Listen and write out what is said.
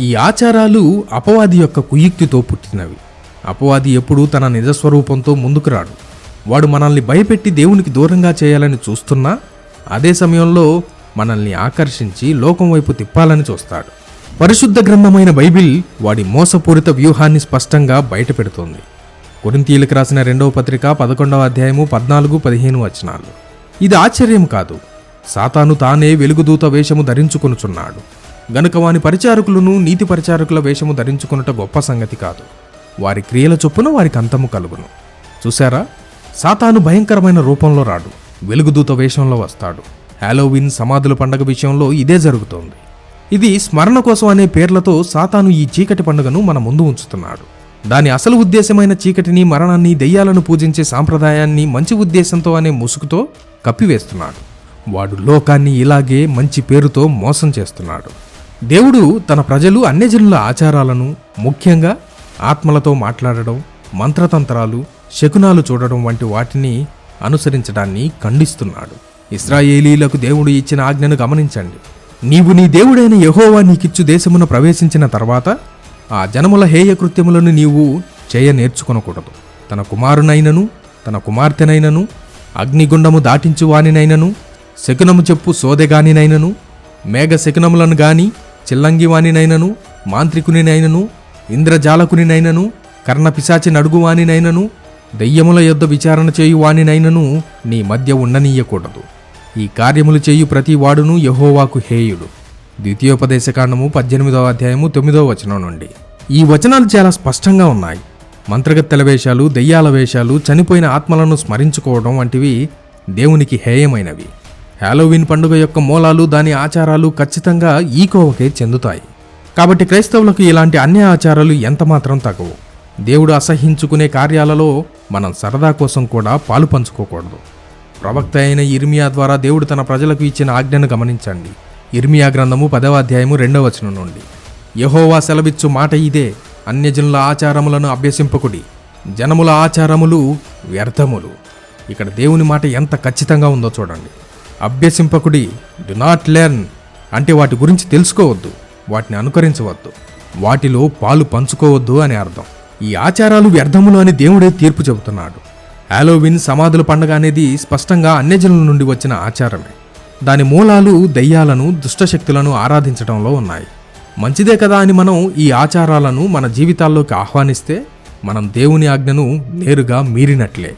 ఈ ఆచారాలు అపవాది యొక్క కుయుక్తితో పుట్టినవి. అపవాది ఎప్పుడూ తన నిజస్వరూపంతో ముందుకు రాడు. వాడు మనల్ని భయపెట్టి దేవునికి దూరంగా చేయాలని చూస్తున్నా అదే సమయంలో మనల్ని ఆకర్షించి లోకం వైపు తిప్పాలని చూస్తాడు. పరిశుద్ధ గ్రంథమైన బైబిల్ వాడి మోసపూరిత వ్యూహాన్ని స్పష్టంగా బయటపెడుతోంది. కొరింథీయులకు రాసిన 2వ పత్రిక 11వ అధ్యాయము 14-15 వచనాలు. ఇది ఆశ్చర్యం కాదు. సాతాను తానే వెలుగుదూత వేషము ధరించుకొనుచున్నాడు గనుక వాని పరిచారకులను నీతి పరిచారకుల వేషము ధరించుకొనుట గొప్ప సంగతి కాదు. వారి క్రియల చొప్పున వారికి అంతము కలుగును. చూశారా, సాతాను భయంకరమైన రూపంలో రాడు, వెలుగుదూత వేషంలో వస్తాడు. హాలోవీన్ సమాధుల పండుగ విషయంలో ఇదే జరుగుతోంది. ఇది స్మరణ కోసం అనే పేర్లతో సాతాను ఈ చీకటి పండుగను మన ముందు ఉంచుతున్నాడు. దాని అసలు ఉద్దేశమైన చీకటిని, మరణాన్ని, దెయ్యాలను పూజించే సాంప్రదాయాన్ని మంచి ఉద్దేశంతో అనే ముసుగుతో కప్పివేస్తున్నాడు. వాడు లోకాన్ని ఇలాగే మంచి పేరుతో మోసం చేస్తున్నాడు. దేవుడు తన ప్రజలు అన్యజనుల ఆచారాలను, ముఖ్యంగా ఆత్మలతో మాట్లాడడం, మంత్రతంత్రాలు, శకునాలు చూడడం వంటి వాటిని అనుసరించడాన్ని ఖండిస్తున్నాడు. ఇశ్రాయేలీలకు దేవుడు ఇచ్చిన ఆజ్ఞను గమనించండి. నీవు నీ దేవుడైన యెహోవా నీకిచ్చు దేశమున ప్రవేశించిన తర్వాత ఆ జనముల హేయ కృత్యములను నీవు చేయ నేర్చుకొనకూడదు. తన కుమారునైనను తన కుమార్తెనైనను అగ్నిగుండము దాటించు వానినైనను శకునము చెప్పు సోదెగానినైనను మేఘ శకునములను గాని చిల్లంగి వానినైనను మాంత్రికునినైనను ఇంద్రజాలకునినైనను కర్ణపిశాచి నడుగువానినైనను దెయ్యముల యొద్ద విచారణ చేయు వానినైనను నీ మధ్య ఉండనీయకూడదు. ఈ కార్యములు చేయు ప్రతి వాడును యెహోవాకు హేయుడు. ద్వితీయోపదేశకాండము 18వ అధ్యాయము 9వ వచనం నుండి. ఈ వచనాలు చాలా స్పష్టంగా ఉన్నాయి. మంత్రగత్తెల వేషాలు, దెయ్యాల వేషాలు, చనిపోయిన ఆత్మలను స్మరించుకోవడం వంటివి దేవునికి హేయమైనవి. హాలోవీన్ పండుగ యొక్క మూలాలు, దాని ఆచారాలు ఖచ్చితంగా ఈ కోవకే చెందుతాయి. కాబట్టి క్రైస్తవులకు ఇలాంటి అన్య ఆచారాలు ఎంతమాత్రం తగవు. దేవుడు అసహ్యించుకునే కార్యాలలో మనం సరదా కోసం కూడా పాలు పంచుకోకూడదు. ప్రవక్త అయిన ఇర్మియా ద్వారా దేవుడు తన ప్రజలకు ఇచ్చిన ఆజ్ఞను గమనించండి. ఇర్మియా గ్రంథము 10వ అధ్యాయము 2వ వచనం నుండి. యెహోవా సెలవిచ్చు మాట ఇదే: అన్యజనుల ఆచారములను అభ్యసింపకుడి, జనముల ఆచారములు వ్యర్థములు. ఇక్కడ దేవుని మాట ఎంత ఖచ్చితంగా ఉందో చూడండి. అభ్యసింపకుడి, డు నాట్ లెర్న్ అంటే వాటి గురించి తెలుసుకోవద్దు, వాటిని అనుకరించవద్దు, వాటిలో పాలు పంచుకోవద్దు అని అర్థం. ఈ ఆచారాలు వ్యర్థములు అని దేవుడే తీర్పు చెబుతున్నాడు. హాలోవీన్ సమాధుల పండుగ అనేది స్పష్టంగా అన్యజనుల నుండి వచ్చిన ఆచారమే. దాని మూలాలు దెయ్యాలను, దుష్టశక్తులను ఆరాధించడంలో ఉన్నాయి. మంచిదే కదా అని మనం ఈ ఆచారాలను మన జీవితాల్లోకి ఆహ్వానిస్తే మనం దేవుని ఆజ్ఞను నేరుగా మీరినట్లే.